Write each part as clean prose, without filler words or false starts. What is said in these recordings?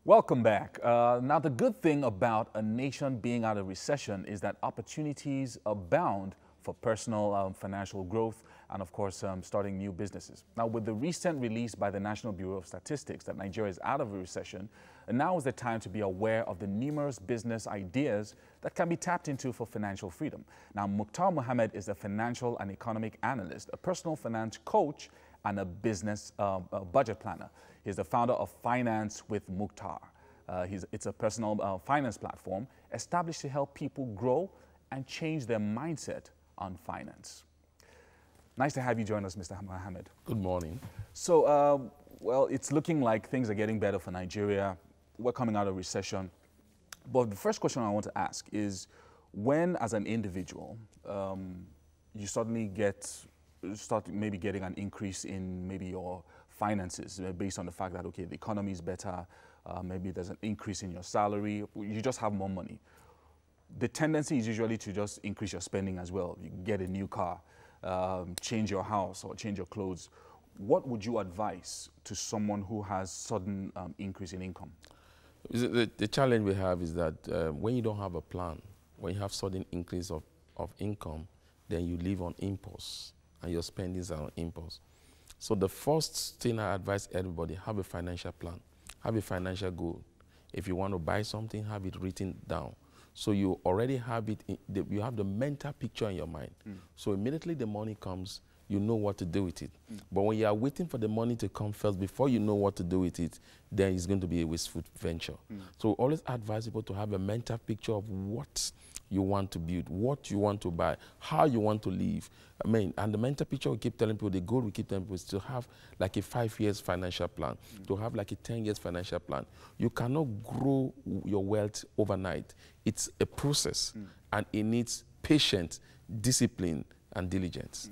Welcome back. Now, the good thing about a nation being out of recession is that opportunities abound for personal financial growth and, of course, starting new businesses. Now, with the recent release by the National Bureau of Statistics that Nigeria is out of a recession, now is the time to be aware of the numerous business ideas that can be tapped into for financial freedom. Now, Mukhtar Mohammed is a financial and economic analyst, a personal finance coach, and a business budget planner. He's the founder of Finance with Mukhtar. It's a personal finance platform established to help people grow and change their mindset on finance. Nice to have you join us, Mr. Mohammed. Good morning. So, well, it's looking like things are getting better for Nigeria. We're coming out of recession. But the first question I want to ask is, when, as an individual, you suddenly start maybe getting an increase in maybe your finances based on the fact that, okay, the economy is better, maybe there's an increase in your salary, you just have more money. The tendency is usually to just increase your spending as well. You get a new car, change your house or change your clothes. What would you advise to someone who has sudden increase in income? The challenge we have is that when you don't have a plan, when you have sudden increase of income, then you live on impulse and your spendings are on impulse. So the first thing I advise everybody, have a financial plan, have a financial goal. If you want to buy something, have it written down. So you already have it, you have the mental picture in your mind. So immediately the money comes, you know what to do with it. But when you are waiting for the money to come first before you know what to do with it, then it's going to be a wasteful venture. So always advise people to have a mental picture of what you want to build, what you want to buy, how you want to live. I mean, and the mental picture we keep telling people, the goal we keep telling people is to have like a 5 years financial plan, to have like a 10 years financial plan. You cannot grow your wealth overnight. It's a process, and it needs patience, discipline, and diligence.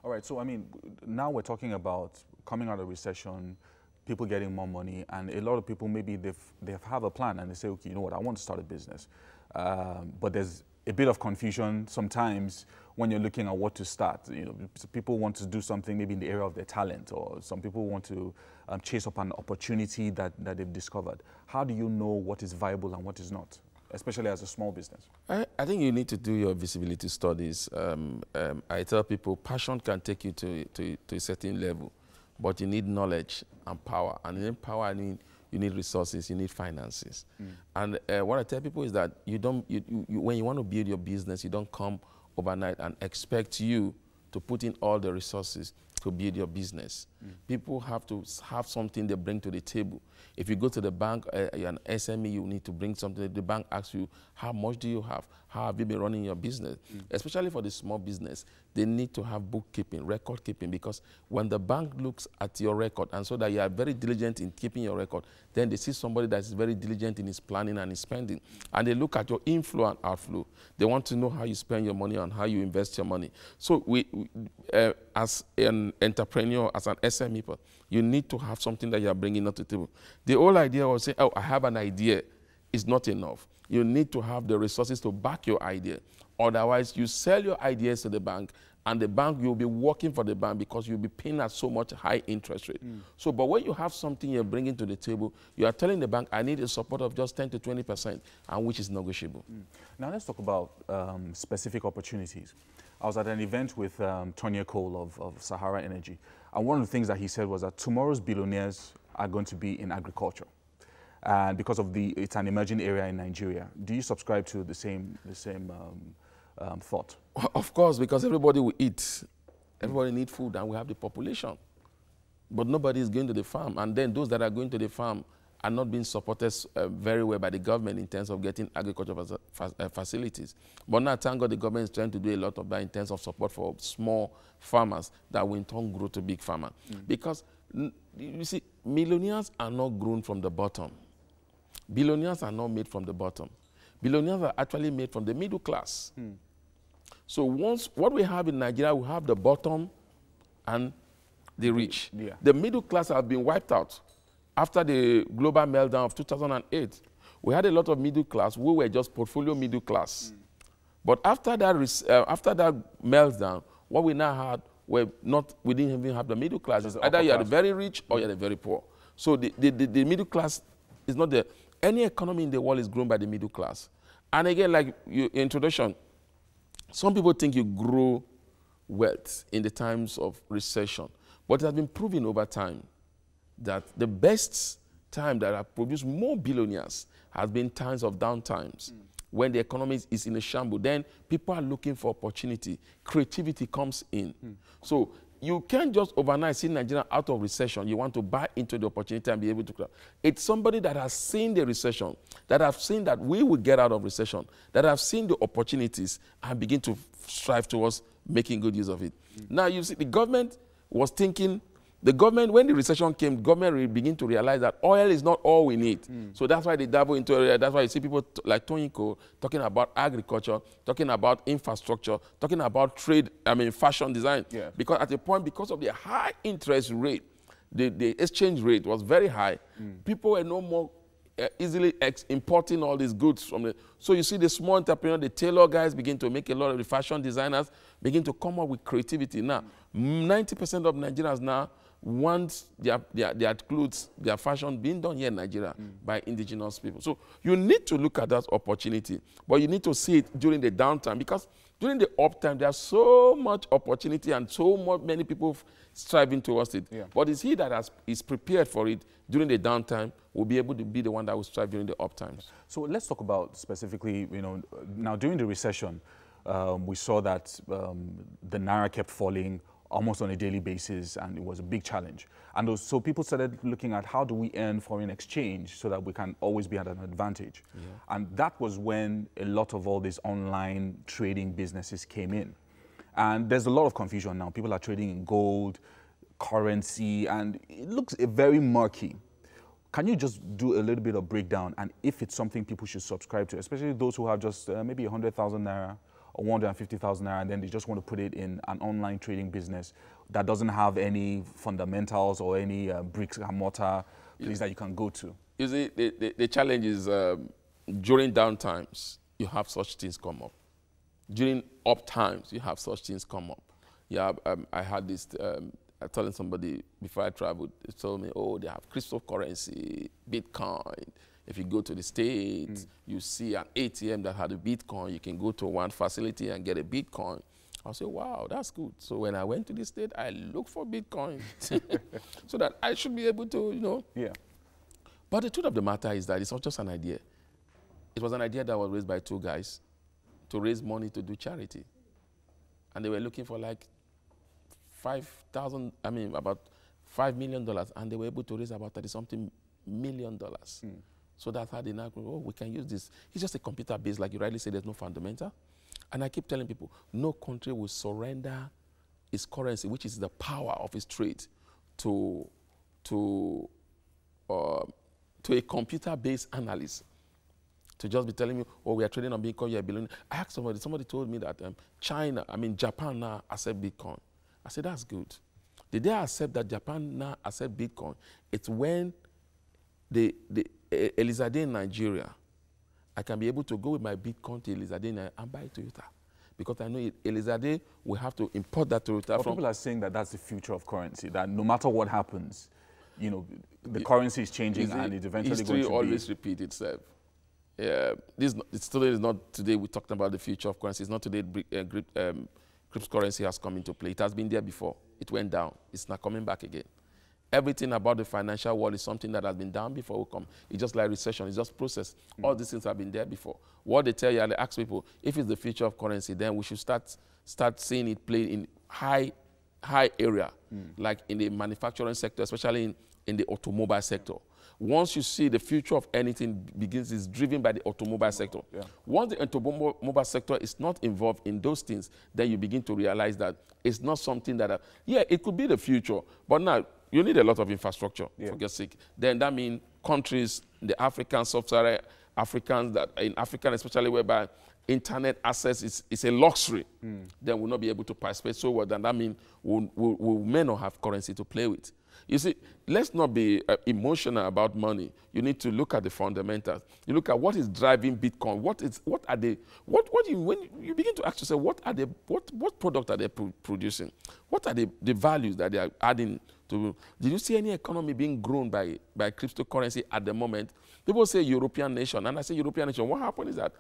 All right, so I mean, now we're talking about coming out of recession, people getting more money, and a lot of people maybe they have a plan and they say, okay, you know what, I want to start a business. But there's a bit of confusion sometimes when you're looking at what to start. You know, people want to do something maybe in the area of their talent, or some people want to chase up an opportunity that they've discovered. How do you know what is viable and what is not, especially as a small business? I think you need to do your visibility studies. I tell people passion can take you to a certain level, but you need knowledge and power. And in power, I mean, you need resources, you need finances. And what I tell people is that when you want to build your business, you don't come overnight and expect you to put in all the resources to build your business. People have to have something they bring to the table. If you go to the bank, you're an SME, you need to bring something. The bank asks you, how much do you have? How have you been running your business? Especially for the small business, they need to have bookkeeping, record keeping, because when the bank looks at your record and so that you are very diligent in keeping your record, then they see somebody that is very diligent in his planning and his spending. And they look at your inflow and outflow. They want to know how you spend your money and how you invest your money. So as an entrepreneur, as an SME, you need to have something that you are bringing up to the table. The whole idea was saying, oh, I have an idea, is not enough. You need to have the resources to back your idea. Otherwise, you sell your ideas to the bank, and the bank, you'll be working for the bank because you'll be paying at so much high interest rate. So, but when you have something you're bringing to the table, you are telling the bank, I need a support of just 10 to 20%, and which is negotiable. Now, let's talk about specific opportunities. I was at an event with Tonya Cole of Sahara Energy, and one of the things that he said was that tomorrow's billionaires are going to be in agriculture. And because of it's an emerging area in Nigeria. Do you subscribe to the same thought? Of course, because everybody will eat. Everybody needs food, and we have the population. But nobody is going to the farm. And then those that are going to the farm are not being supported very well by the government in terms of getting agricultural facilities. But now, thank God, the government is trying to do a lot of that in terms of support for small farmers that will in turn grow to big farmers. Because, you see, millionaires are not grown from the bottom. Billionaires are not made from the bottom. Billionaires are actually made from the middle class. So what we have in Nigeria, we have the bottom and the rich. The middle class have been wiped out. After the global meltdown of 2008, we had a lot of middle class. We were just portfolio middle class. But after that meltdown, what we now had were we didn't even have the middle class. Either you are the very rich or you are the very poor. So the middle class It's not there. Any economy in the world is grown by the middle class. And again, like your introduction, some people think you grow wealth in the times of recession. But it has been proven over time that the best time that have produced more billionaires has been times of downtimes. When the economy is in a shambles, then people are looking for opportunity. Creativity comes in. So you can't just overnight see Nigeria out of recession. You want to buy into the opportunity and be able to grab. It's somebody that has seen the recession, that have seen that we will get out of recession, that have seen the opportunities and begin to strive towards making good use of it. Now you see, the government was thinking, when the recession came, government began to realize that oil is not all we need. So that's why they dabble into it. That's why you see people like Tonyiko talking about agriculture, talking about infrastructure, talking about trade, fashion design. Yeah. Because at a point, because of the high interest rate, the exchange rate was very high. People were no more easily importing all these goods from the. So you see the small entrepreneur, the tailor guys begin to make a lot of the fashion designers begin to come up with creativity. Now, 90% of Nigerians now want their clothes, their fashion being done here in Nigeria by indigenous people. So you need to look at that opportunity, but you need to see it during the downtime, because during the uptime, there's so much opportunity and many people striving towards it. Yeah. But it's he that is prepared for it during the downtime will be able to be the one that will strive during the uptimes. So let's talk about specifically, now during the recession, we saw that the Naira kept falling almost on a daily basis, and it was a big challenge. And so people started looking at how do we earn foreign exchange so that we can always be at an advantage. Yeah. And that was when a lot of all these online trading businesses came in. And there's a lot of confusion now. People are trading in gold, currency, and it looks very murky. Can you just do a little bit of breakdown, and if it's something people should subscribe to, especially those who have just maybe 100,000 Naira or 150,000 Naira, and then they just want to put it in an online trading business that doesn't have any fundamentals or any bricks and mortar place that you can go to? You see, the challenge is during downtimes, you have such things come up. During up times, you have such things come up. Yeah, I had this, I told somebody before I traveled, they told me, oh, they have cryptocurrency, Bitcoin. If you go to the States, you see an ATM that had a Bitcoin. You can go to one facility and get a Bitcoin. I'll say, wow, that's good. So when I went to the States, I looked for Bitcoin so that I should be able to, Yeah. But the truth of the matter is that it's not just an idea. It was an idea that was raised by two guys to raise money to do charity. And they were looking for like about $5 million. And they were able to raise about $30-something million. So that's how they now go, oh, we can use this. It's just a computer base, like you rightly said, there's no fundamental. And I keep telling people, no country will surrender its currency, which is the power of its trade, to a computer-based analyst to just be telling me, oh, we are trading on Bitcoin, you're a billionaire. I asked somebody told me that Japan now accept Bitcoin. I said, that's good. The day I accept that Japan now accept Bitcoin, it's when Elizade in Nigeria, I can be able to go with my Bitcoin to Elizade and buy Toyota. Because I know Elizade will have to import that Toyota from. People are saying that that's the future of currency, that no matter what happens, the currency is changing and it's eventually going to be. History always repeats itself. Yeah, today is not today we're talking about the future of currency. It's not today cryptocurrency has come into play. It has been there before. It went down. It's not coming back again. Everything about the financial world is something that has been done before we come. It's just like recession. It's just process. All these things have been there before. What they tell you, and they ask people, if it's the future of currency, then we should start seeing it play in high area, like in the manufacturing sector, especially in the automobile sector. Once you see the future of anything is driven by the automobile sector. Yeah. Once the automobile sector is not involved in those things, then you begin to realize that it's not something that, it could be the future, but now you need a lot of infrastructure, for God's sake. Then that means countries, the African, sub-Saharan Africans, that in Africa especially, whereby internet access is a luxury, then we'll not be able to participate so well. Then that means we may not have currency to play with. You see, let's not be emotional about money. You need to look at the fundamentals. You look at what is driving Bitcoin. When you begin to ask yourself, what product are they producing? What are the values that they are adding to? Did you see any economy being grown by cryptocurrency at the moment? People say European nation, and I say European nation. What happened is that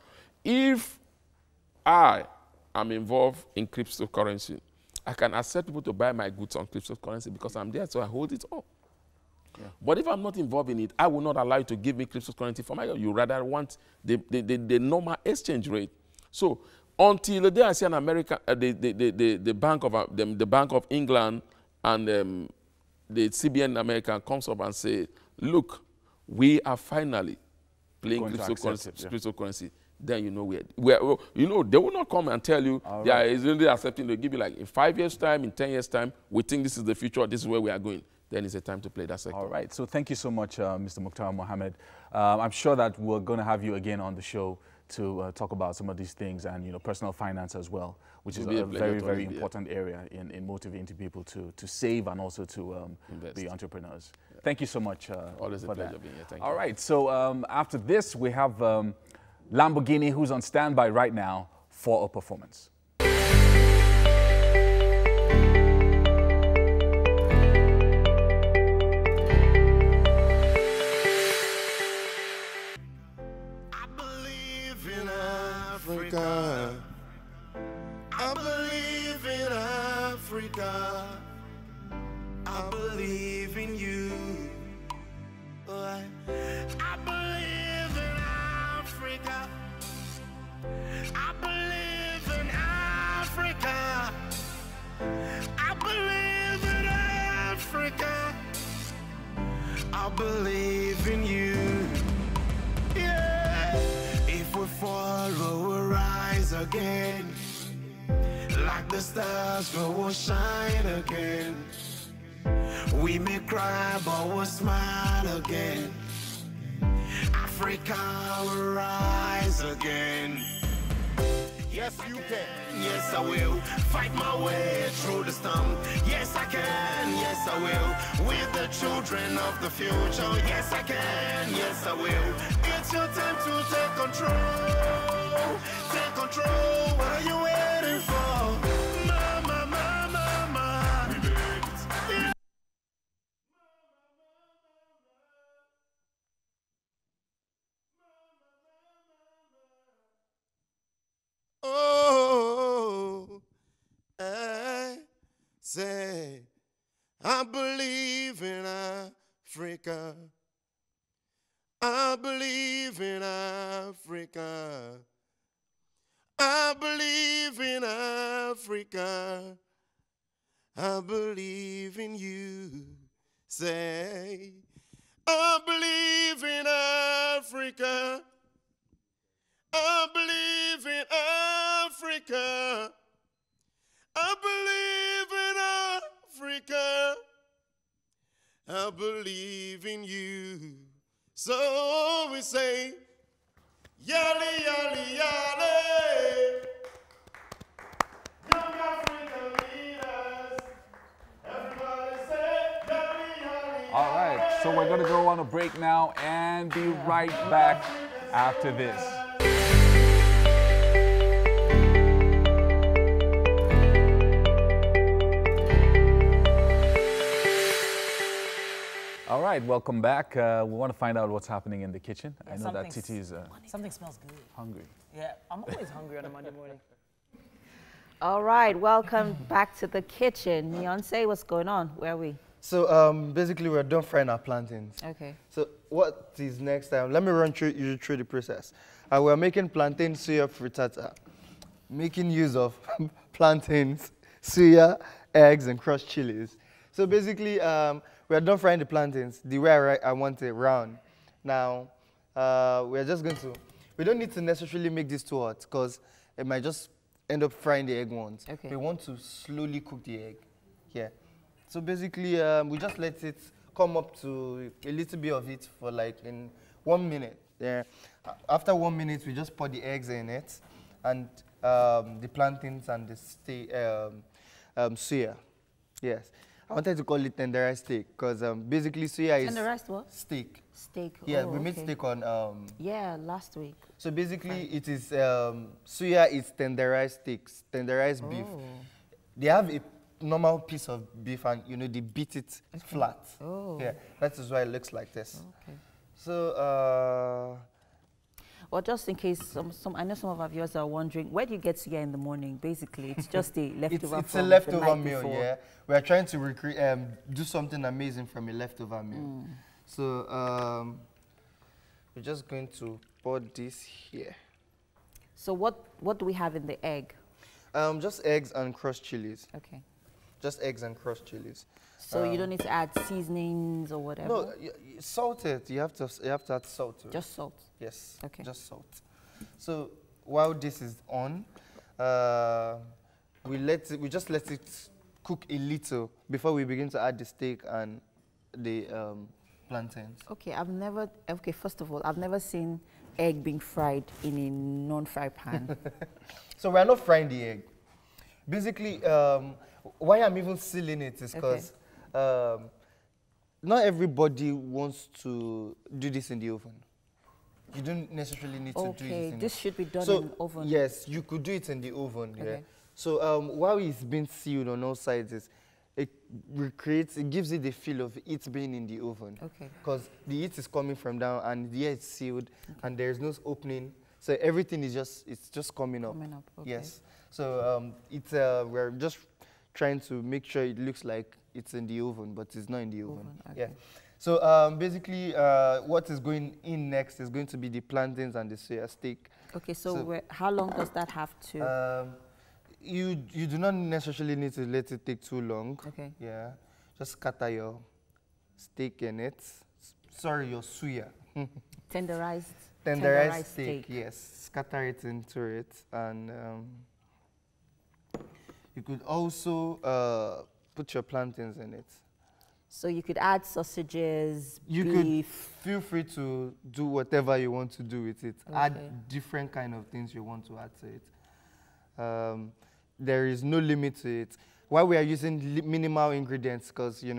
if I am involved in cryptocurrency, I can accept people to buy my goods on cryptocurrency because I'm there, so I hold it up. Yeah. But if I'm not involved in it, I will not allow you to give me cryptocurrency for my. You rather want the normal exchange rate. So until the day I see an American, the Bank of England and the CBN American comes up and say, look, we are finally playing cryptocurrency. Then you know they will not come and tell you they are easily accepting. They give you like in 5 years' time, in 10 years' time, we think this is the future, this is where we are going. Then it's a time to play that sector. All right. So thank you so much, Mr. Mukhtar Mohammed. I'm sure that we're going to have you again on the show to talk about some of these things and personal finance as well, which is a very, very important area in motivating people to save and also to be entrepreneurs. Yeah. Thank you so much Always for a pleasure that. being here. Thank you. All right. So after this, we have Lamborghini, who's on standby right now for a performance. Africa. I believe in Africa. I believe in you. I believe in Africa. I believe in Africa. I believe in Africa. I believe in you. Yeah. If we fall, we'll rise again. Like the stars, we will shine again. We may cry, but we'll smile again. Africa will rise again. Yes, you can. Yes, I will. Fight my way through the storm. Yes, I can. Yes, I will. With the children of the future. Yes, I can. Yes, I will. It's your time to take control. Take control. What are you waiting for? Mama, mama, mama. We made it. Yeah. Oh, I say, I believe in Africa. I believe in Africa. I believe in Africa. I believe in you. Say, I believe in Africa. I believe in Africa. I believe in Africa. I believe in you. So we say, yali, yali, yali. Young African leaders. Everybody say, yali, yali, yali. All right, so we're going to go on a break now and be right back after this. All right, welcome back. We want to find out what's happening in the kitchen. Yeah, I know that Titi is something smells good. Hungry. Yeah, I'm always hungry on a Monday morning. All right, welcome back to the kitchen. Beyonce, what's going on? Where are we? So basically, we're done frying our plantains. Okay. So what is next time? Let me run you through the process. We're making plantain suya frittata, making use of plantains, suya, eggs, and crushed chilies. So basically, we're done frying the plantains the way I want it, round. Now, we're just going to, we don't need to necessarily make this too hot because it might just end up frying the egg once. Okay. We want to slowly cook the egg. Yeah. So basically, we just let it come up to a little bit of it for like in 1 minute. Yeah. After 1 minute, we just pour the eggs in it. and the plantains and the suya. Yes. I wanted to call it tenderized steak because basically suya is Tenderized what? steak. Steak. Yeah, oh, we made okay. steak on. Yeah, last week. So basically, it is suya is tenderized steaks, tenderized beef. Oh. They have a normal piece of beef, and they beat it flat. Oh. Yeah, that is why it looks like this. Okay. So Well, just in case, I know some of our viewers are wondering, where do you get suya in the morning? Basically, it's just a leftover. it's a from leftover the night meal. before. Yeah, we are trying to recreate, do something amazing from a leftover meal. So we're just going to pour this here. So what do we have in the egg? Just eggs and crushed chilies. Okay. Just eggs and crushed chilies. So you don't need to add seasonings or whatever. No, salt it. You have to add salt to it. Just salt. Yes. Okay. Just salt. So while this is on, we just let it cook a little before we begin to add the steak and the plantains. Okay, first of all, I've never seen egg being fried in a non-fry pan. So we're not frying the egg. Basically, why I'm even sealing it is because not everybody wants to do this in the oven. You don't necessarily need to do it in Okay, this should be done so, in the oven. Yes, you could do it in the oven. Yeah. Okay. So while it's being sealed on all sides, it gives it the feel of it being in the oven. Okay. Because the heat is coming from down and the air is sealed and there's no opening. So everything is just coming up. Coming up, okay. Yes. So we're just trying to make sure it looks like it's in the oven, but it's not in the oven. Okay. Yeah. So basically, what is going in next is going to be the plantains and the soya steak. Okay, so how long does that have to? You do not necessarily need to let it take too long. Okay. Yeah. Just scatter your steak in it. Sorry, your suya. Tenderized steak. Yes. Scatter it into it, and you could also put your plantains in it. So you could add sausages, You beef. could feel free to do whatever you want to do with it. Okay. Add different kind of things you want to add to it. There is no limit to it. Why we are using minimal ingredients? Because we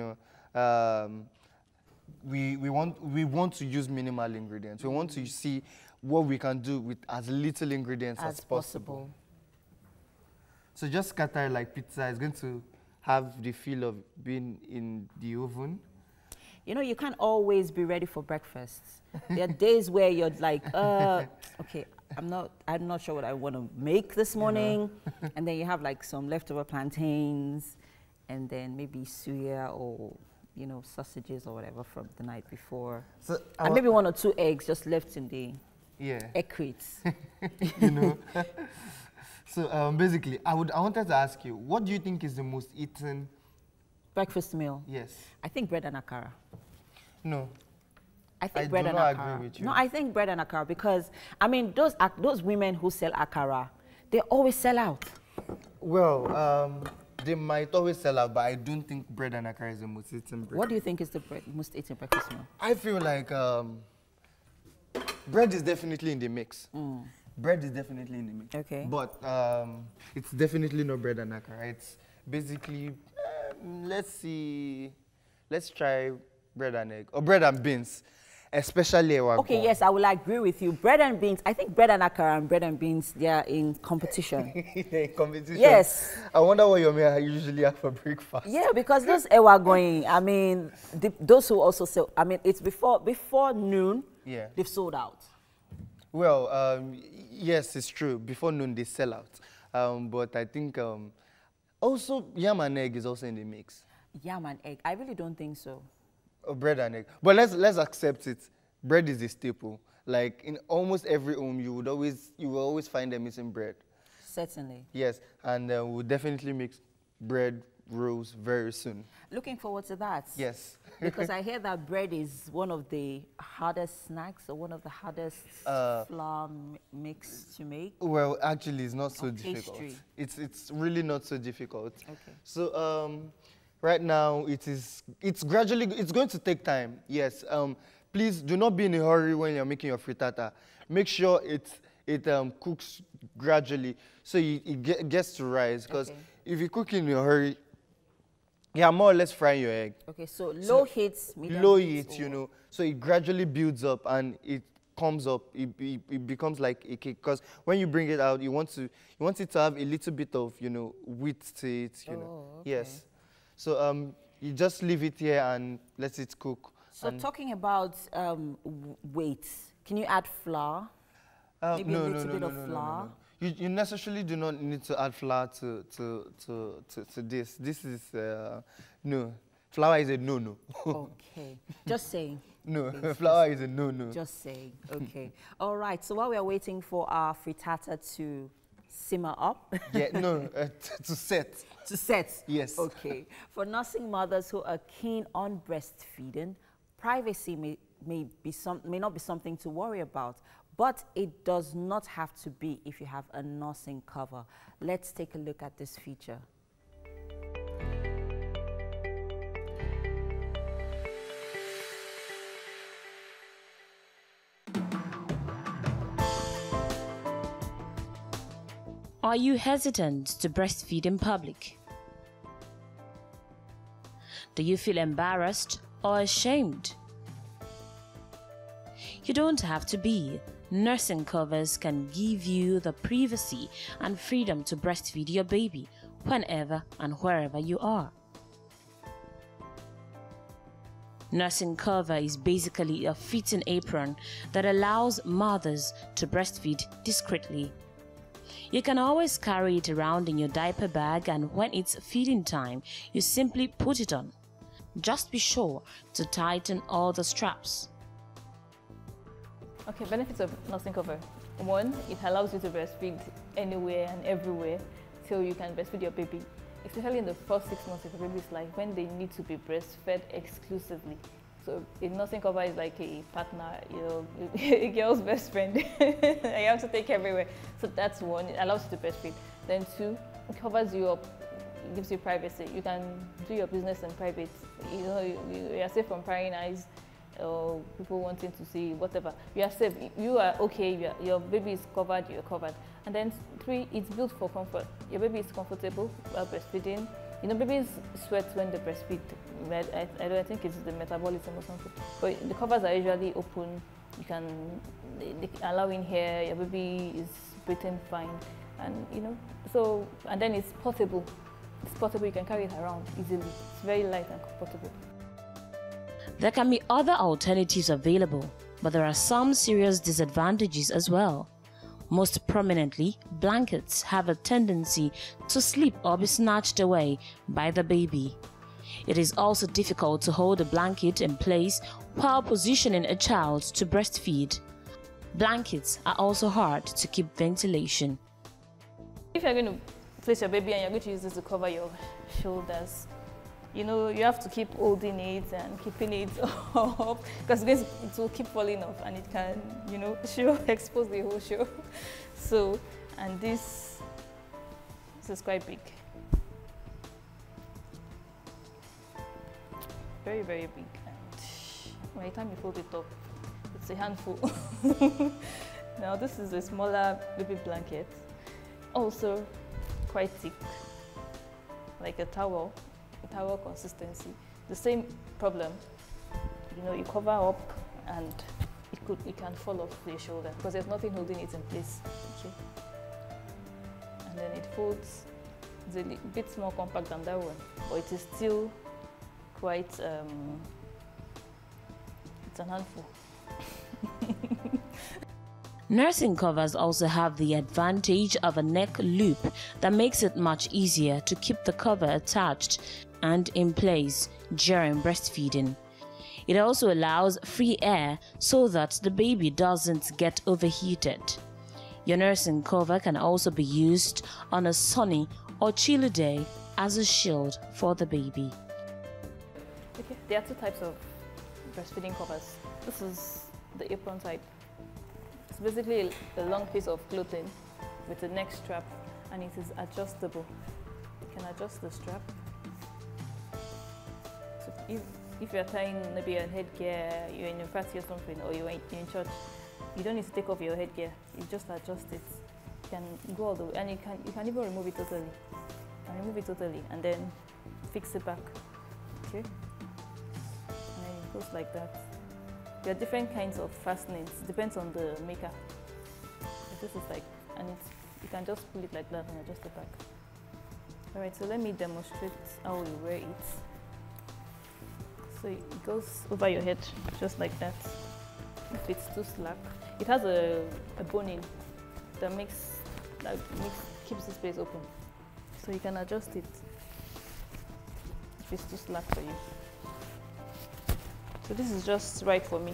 want to use minimal ingredients. We want to see what we can do with as little ingredients as possible. So just scatter like pizza. It's going to have the feel of being in the oven. You know, you can't always be ready for breakfast. There are days where you're like, okay, I'm not sure what I want to make this morning. And then you have like some leftover plantains and then maybe suya or, sausages or whatever from the night before. So and maybe 1 or 2 eggs just left in the egg crates. So basically, I wanted to ask you, what do you think is the most eaten breakfast meal? Yes. I think bread and akara. No. I think I bread do and not akara. agree with you. No, I think bread and akara because those women who sell akara, they always sell out. Well, they might always sell out, but I don't think bread and akara is the most eaten bread. What do you think is the most eaten breakfast meal? I feel like bread is definitely in the mix. Bread is definitely in the mix. Okay. But it's definitely not bread and akara. It's basically, let's try bread and egg, or bread and beans, especially our Okay, yes, I will agree with you. Bread and beans, I think bread and akara and bread and beans, they are in competition. in competition? Yes. I wonder what your meal usually have for breakfast. Yeah, because those ewa going, I mean, those who also sell, I mean, it's before noon, they've sold out. Well, yes, it's true. Before noon, they sell out. But I think also yam and egg is also in the mix. Yam and egg? I really don't think so. Bread and egg. But let's accept it. Bread is a staple. Like in almost every home, you will always find them missing bread. Certainly. Yes, and we'll definitely make bread rolls very soon. Looking forward to that. Yes. Because I hear that bread is one of the hardest snacks or one of the hardest flour mix to make. Well, actually, it's not so difficult. Pastry. It's really not so difficult. Okay. So right now, it's going to take time. Yes. Please do not be in a hurry when you're making your frittata. Make sure it cooks gradually, so it gets to rise. Because if you cook in a hurry, yeah, more or less frying your egg. Okay, so low heat, medium low heat, heat, you know, so it gradually builds up and it comes up. It becomes like a cake. Because when you bring it out, you want it to have a little bit of, you know, width to it. You know. Okay. Yes. So you just leave it here and let it cook. So talking about weight, can you add flour? Maybe a little bit of flour? You necessarily do not need to add flour to this. This is, no. Flour is a no-no. Okay. Just saying. No, flour is a no-no. Just saying. Okay. All right. So while we are waiting for our frittata to simmer up. Yeah, no, to set. To set? Yes. Okay. For nursing mothers who are keen on breastfeeding, privacy may not be something to worry about, but it does not have to be if you have a nursing cover. Let's take a look at this feature. Are you hesitant to breastfeed in public? Do you feel embarrassed or ashamed? You don't have to be. Nursing covers can give you the privacy and freedom to breastfeed your baby whenever and wherever you are. Nursing cover is basically a fitting apron that allows mothers to breastfeed discreetly. You can always carry it around in your diaper bag, and when it's feeding time, you simply put it on. Just be sure to tighten all the straps. Okay, benefits of nursing cover. One, it allows you to breastfeed anywhere and everywhere till you can breastfeed your baby, especially in the first 6 months of your baby's life when they need to be breastfed exclusively. So a nursing cover is like a partner, you know, a girl's best friend. You have to take everywhere. So that's one, it allows you to breastfeed. Then two, it covers you up, it gives you privacy. You can do your business in private. You know, you are safe from prying eyes or people wanting to see whatever. You are safe, you are okay, your baby is covered, you're covered. And then three, it's built for comfort. Your baby is comfortable while breastfeeding. You know, babies sweat when they breastfeed. I think it's the metabolism or something. But the covers are usually open. You can they allow in here. Your baby is breathing fine, and you know. So and then it's portable. It's portable. You can carry it around easily. It's very light and comfortable. There can be other alternatives available, but there are some serious disadvantages as well. Most prominently, blankets have a tendency to slip or be snatched away by the baby. It is also difficult to hold a blanket in place while positioning a child to breastfeed. Blankets are also hard to keep ventilation. If you're going to place your baby and you're going to use this to cover your shoulders, you know, you have to keep holding it and keeping it up because it will keep falling off and it can, you know, expose the whole show. So, and this is quite big. Very, very big. And by the time you fold it up, it's a handful. Now this is a smaller baby blanket, also quite thick, like a towel consistency. The same problem, you know, you cover up and it can fall off your shoulder because there's nothing holding it in place. Okay. And then it folds. It's a bit more compact than that one, but it is still quite, it's an handful. Nursing covers also have the advantage of a neck loop that makes it much easier to keep the cover attached and in place during breastfeeding. It also allows free air so that the baby doesn't get overheated. Your nursing cover can also be used on a sunny or chilly day as a shield for the baby. Okay, there are two types of breastfeeding covers. This is the apron type. It's basically a long piece of clothing with a neck strap, and it is adjustable. You can adjust the strap. So if you're tying maybe a headgear, you're in a party or something, or you're in church, You don't need to take off your headgear. You just adjust it. You can go all the way, and you can even remove it totally. And then fix it back. Okay. And then it goes like that. There are different kinds of fastenings. Depends on the maker. But this is like, and you can just pull it like that and adjust it back. All right. So let me demonstrate how you wear it. So it goes over your head just like that. If it's too slack, it has a boning that keeps the space open. So you can adjust it if it's too slack for you. So this is just right for me.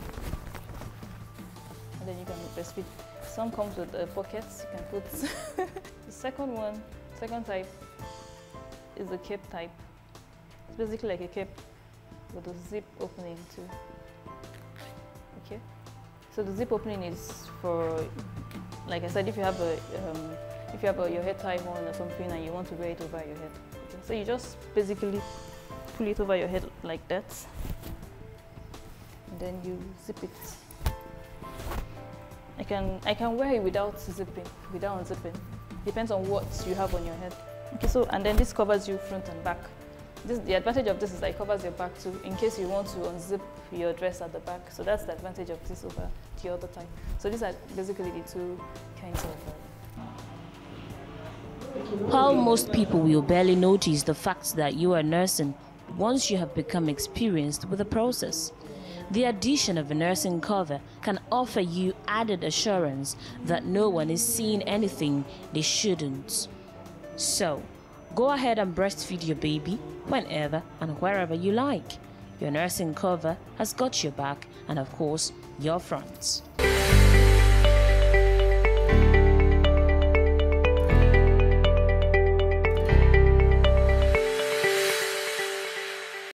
And then you can breastfeed. Some comes with pockets, you can put. The second type is the cape type. It's basically like a cape with a zip opening too. Okay. So the zip opening is for, like I said, if you have your head tie on or something and you want to wear it over your head. Okay. So you just basically pull it over your head like that, and then you zip it. I can wear it without zipping, without unzipping. Depends on what you have on your head. Okay. So and then this covers you front and back. The advantage of this is that it covers your back too, in case you want to unzip your dress at the back. So that's the advantage of this over the other type. So these are basically the two kinds of. While most people will barely notice the fact that you are nursing once you have become experienced with the process, the addition of a nursing cover can offer you added assurance that no one is seeing anything they shouldn't. So, go ahead and breastfeed your baby whenever and wherever you like. Your nursing cover has got your back and, of course, your front.